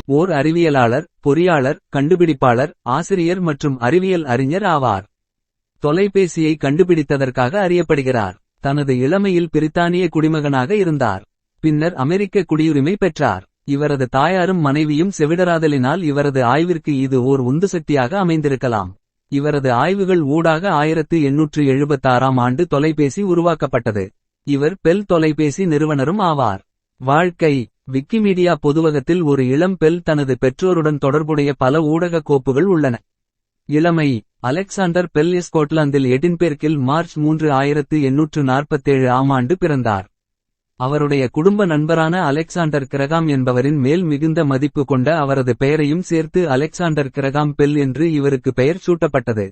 ஓர் அறிவியலாளர், பொறியாளர், கண்டுபிடிப்பாளர், ஆசிரியர் மற்றும் அறிவியல் அறிஞர் ஆவார். தொலைபேசியை கண்டுபிடித்ததற்காக அறியப்படுகிறார். தனது இளமையில் பிரித்தானிய குடிமகனாக இருந்தார். பின்னர் அமெரிக்க குடியுரிமை பெற்றார். இவரது தாயாரும் மனைவியும் செவிடராதலினால் இவரது ஆய்விற்கு இது ஓர் உந்துசக்தியாக அமைந்திருக்கலாம். இவரது ஆய்வுகள் ஊடாக 1876ஆம் ஆண்டு தொலைபேசி உருவாக்கப்பட்டது. இவர் பெல் தொலைபேசி நிறுவனரும் ஆவார். வாழ்க்கை. விக்கிமீடியா பொதுவகத்தில் ஒரு இளம் பெல் தனது பெற்றோருடன் தொடர்புடைய பல ஊடக கோப்புகள் உள்ளன. இளமை. அலெக்சாண்டர் பெல் ஸ்கொட்லாந்தில் எடின்பெர்க்கில் மார்ச் 3, 1847ஆம் ஆண்டு பிறந்தார். அவருடைய குடும்ப நண்பரான அலெக்சாண்டர் கிரகாம் என்பவரின் மேல் மிகுந்த மதிப்பு கொண்ட அவரது பெயரையும் சேர்த்து அலெக்சாண்டர் கிரகாம் பெல் என்று இவருக்கு பெயர் சூட்டப்பட்டது.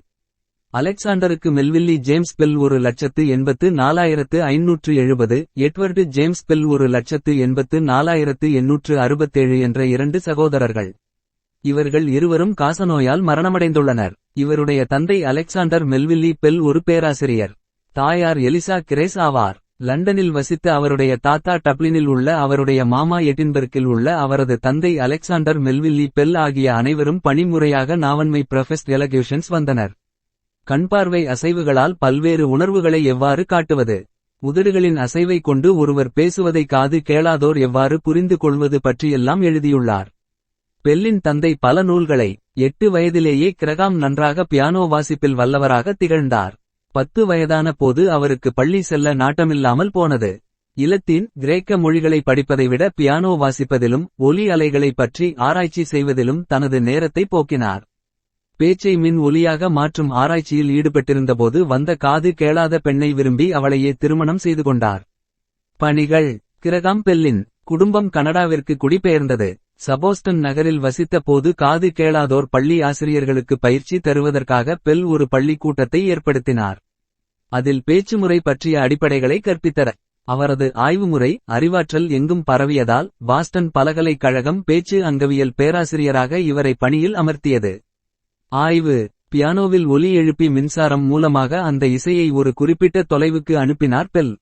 அலெக்சாண்டருக்கு Melville James Bell 1,84,570, Edward James Bell 1,84,867 என்ற 2 சகோதரர்கள். இவர்கள் இருவரும் காசநோயால் மரணமடைந்துள்ளனர். இவருடைய தந்தை அலெக்சாண்டர் மெல்வில்லி பெல் ஒரு பேராசிரியர். தாயார் எலிசா கிரேஸ் ஆவார். லண்டனில் வசித்த அவருடைய தாத்தா டப்ளினில் உள்ள அவருடைய மாமா எடின்பெர்க்கில் உள்ள அவரது தந்தை அலெக்சாண்டர் மெல்வில்லி பெல் ஆகிய அனைவரும் பணிமுறையாக நாவன்மை ப்ரொஃபெஸ்ட் எலக்யூஷன்ஸ் வந்தனர். கண்பார்வை அசைவுகளால் பல்வேறு உணர்வுகளை எவ்வாறு காட்டுவது, உதடுகளின் அசைவை கொண்டு ஒருவர் பேசுவதை காது கேளாதோர் எவ்வாறு புரிந்து கொள்வது பற்றியெல்லாம் எழுதியுள்ளார். பெல்லின் தந்தை பல நூல்களை. 8 வயதிலேயே கிரகாம் நன்றாக பியானோ வாசிப்பில் வல்லவராக திகழ்ந்தார். 10 வயதான போது அவருக்கு பள்ளி செல்ல நாட்டமில்லாமல் போனது. இலத்தீன், கிரேக்க மொழிகளை படிப்பதை விட பியானோ வாசிப்பதிலும் ஒலி அலைகளை பற்றி ஆராய்ச்சி செய்வதிலும் தனது நேரத்தை போக்கினார். பேச்சை மின் ஒலியாக மாற்றும் ஆராய்ச்சியில் ஈடுபட்டிருந்தபோது வந்த காது கேளாத பெண்ணை விரும்பி அவளையே திருமணம் செய்து கொண்டார். பணிகள். கிரகாம் பெல்லின் குடும்பம் கனடாவிற்கு குடிபெயர்ந்தது. சபோஸ்டன் நகரில் வசித்த போது காது கேளாதோர் பள்ளி ஆசிரியர்களுக்கு பயிற்சி தருவதற்காக பெல் ஒரு பள்ளிக்கூட்டத்தை ஏற்படுத்தினார். அதில் பேச்சுமுறை பற்றிய அடிப்படைகளை கற்பித்தர. அவரது ஆய்வுமுறை அறிவாற்றல் எங்கும் பரவியதால் பாஸ்டன் பல்கலைக்கழகம் பேச்சு அங்கவியல் பேராசிரியராக இவரை பணியில் அமர்த்தியது. ஆய்வு. பியானோவில் ஒலி எழுப்பி மின்சாரம் மூலமாக அந்த இசையை ஒரு குறிப்பிட்ட தொலைவுக்கு அனுப்பினார் பெல்.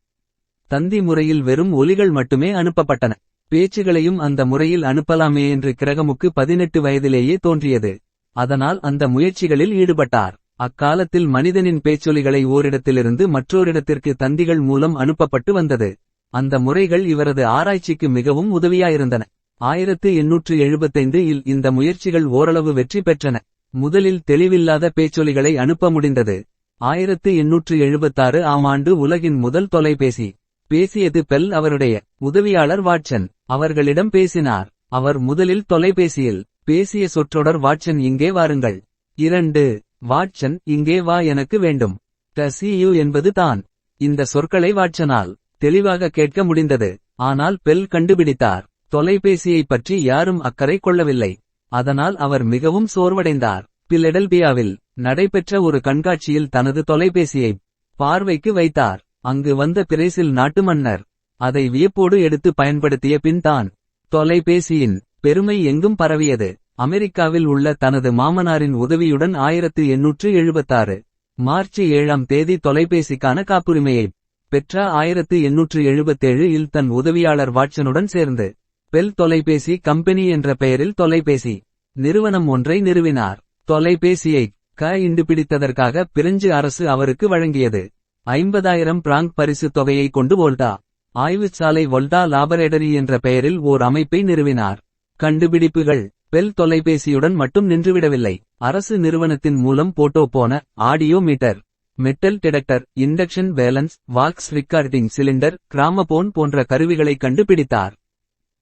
தந்தி முறையில் வெறும் ஒலிகள் மட்டுமே அனுப்பப்பட்டன. பேச்சுகளையும் அந்த முறையில் அனுப்பலாமே என்று கிரகமுக்கு 18 வயதிலேயே தோன்றியது. அதனால் அந்த முயற்சிகளில் ஈடுபட்டார். அக்காலத்தில் மனிதனின் பேச்சொலிகளை ஓரிடத்திலிருந்து மற்றோரிடத்திற்கு தந்திகள் மூலம் அனுப்பப்பட்டு வந்தது. அந்த முறைகள் இவரது ஆராய்ச்சிக்கு மிகவும் உதவியாயிருந்தன. 1875 இல் இந்த முயற்சிகள் ஓரளவு வெற்றி பெற்றன. முதலில் தெளிவில்லாத பேச்சொலிகளை அனுப்ப முடிந்தது. 1876ஆம் ஆண்டு உலகின் முதல் தொலைபேசி. பேசியது பெல். அவருடைய உதவியாளர் வாட்சன் அவர்களிடம் பேசினார். அவர் முதலில் தொலைபேசியில் பேசிய சொற்றொடர் வாட்சன் இங்கே வாருங்கள். 2. வாட்சன் இங்கே வா எனக்கு வேண்டும். டு என்பது தான். இந்த சொற்களை வாட்சனால் தெளிவாக கேட்க முடிந்தது. ஆனால் பெல் கண்டுபிடித்தார். தொலைபேசியை பற்றி யாரும் அக்கறை கொள்ளவில்லை. அதனால் அவர் மிகவும் சோர்வடைந்தார். பிலடெல்பியாவில் நடைபெற்ற ஒரு கண்காட்சியில் தனது தொலைபேசியை பார்வைக்கு வைத்தார். அங்கு வந்த பிரேசில் நாட்டு மன்னர் அதை வியப்போடு எடுத்து பயன்படுத்திய பின் தான் தொலைபேசியின் பெருமை எங்கும் பரவியது. அமெரிக்காவில் உள்ள தனது மாமனாரின் உதவியுடன் 1876 மார்ச் 7ஆம் தேதி தொலைபேசிக்கான காப்புரிமையை பெற்ற 1877 இல் தன் உதவியாளர் வாட்சனுடன் சேர்ந்து பெல் தொலைபேசி கம்பெனி என்ற பெயரில் தொலைபேசி நிறுவனம் ஒன்றை நிறுவினார். தொலைபேசியை கண்டுபிடித்ததற்காக பிரெஞ்சு அரசு அவருக்கு வழங்கியது 50,000 பிராங்க் பரிசு தொகையை கொண்டு வோல்டா ஆய்வுச்சாலை வோல்டா லாபரேடரி என்ற பெயரில் ஓர் அமைப்பை நிறுவினார். கண்டுபிடிப்புகள். பெல் தொலைபேசியுடன் மட்டும் நின்றுவிடவில்லை. அரசு நிறுவனத்தின் மூலம் photophone audiometer, metal detector, induction balance, wax recording cylinder, gramophone போன்ற கருவிகளை கண்டுபிடித்தார்.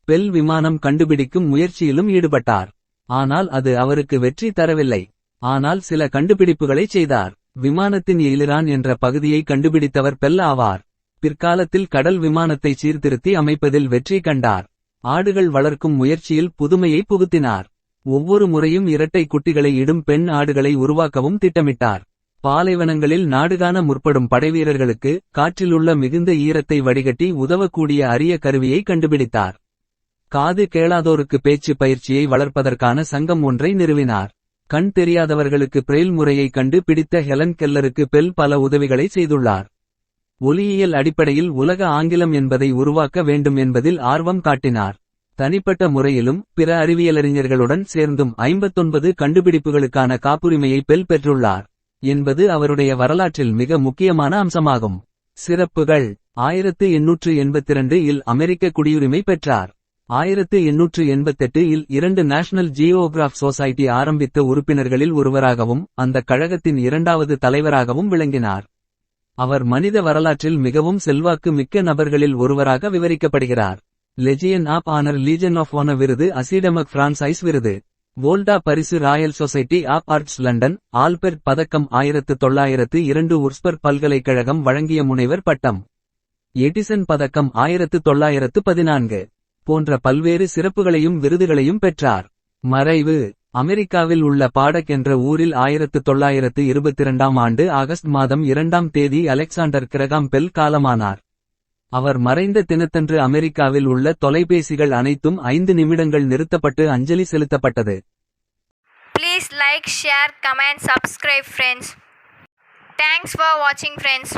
பெல் விமானம் கண்டுபிடிக்கும் முயற்சியிலும் ஈடுபட்டார். ஆனால் அது அவருக்கு வெற்றி தரவில்லை. ஆனால் சில கண்டுபிடிப்புகளை செய்தார். விமானத்தின் எயிலிரான் என்ற பகுதியை கண்டுபிடித்தவர் பெல் ஆவார். பிற்காலத்தில் கடல் விமானத்தை சீர்திருத்தி அமைப்பதில் வெற்றி கண்டார். ஆடுகள் வளர்க்கும் முயற்சியில் புதுமையை புகுத்தினார். ஒவ்வொரு முறையும் இரட்டை குட்டிகளை இடும் பெண் ஆடுகளை உருவாக்கவும் திட்டமிட்டார். பாலைவனங்களில் நாடுகாண முற்படும் படைவீரர்களுக்கு காற்றிலுள்ள மிகுந்த ஈரத்தை வடிகட்டி உதவக்கூடிய அரிய கருவியை கண்டுபிடித்தார். காது கேளாதோருக்கு பேச்சு பயிற்சியை வளர்ப்பதற்கான சங்கம் ஒன்றை நிறுவினார். கண் தெரியாதவர்களுக்கு பிரெயில் முறையை கண்டு பிடித்த ஹெலன் கெல்லருக்கு பெல் பல உதவிகளை செய்துள்ளார். ஒலியியல் அடிப்படையில் உலக ஆங்கிலம் என்பதை உருவாக்க வேண்டும் என்பதில் ஆர்வம் காட்டினார். தனிப்பட்ட முறையிலும் பிற அறிவியலறிஞர்களுடன் சேர்ந்தும் 59 கண்டுபிடிப்புகளுக்கான காப்புரிமையை பெல் பெற்றுள்ளார் என்பது அவருடைய வரலாற்றில் மிக முக்கியமான அம்சமாகும். சிறப்புகள் 1882 இல் அமெரிக்க குடியுரிமை பெற்றார். 1888 இல் 2 நேஷனல் ஜியோகிராஃப் சொசைட்டி ஆரம்பித்த உறுப்பினர்களில் ஒருவராகவும் அந்த கழகத்தின் இரண்டாவது தலைவராகவும் விளங்கினார். அவர் மனித வரலாற்றில் மிகவும் செல்வாக்கு மிக்க நபர்களில் ஒருவராக விவரிக்கப்படுகிறார். Legion of honour legion of honour விருது அசிடமக் பிரான்சைஸ் விருது வோல்டா பரிசு royal society of arts London Albert பதக்கம் 1902 உர்ஸ்பர் பல்கலைக்கழகம் வழங்கிய முனைவர் பட்டம் எடிசன் பதக்கம் 1914 போன்ற பல்வேறு சிறப்புகளையும் விருதுகளையும் பெற்றார். மறைவு அமெரிக்காவில் உள்ள பாடக் என்ற ஊரில் 1922 ஆண்டு ஆகஸ்ட் மாதம் 2ஆம் தேதி அலெக்சாண்டர் கிரகாம் பெல் காலமானார். அவர் மறைந்த தினத்தன்று அமெரிக்காவில் உள்ள தொலைபேசிகள் அனைத்தும் 5 நிமிடங்கள் நிறுத்தப்பட்டு அஞ்சலி செலுத்தப்பட்டது. Please like, share, comment, subscribe friends. Thanks for watching friends.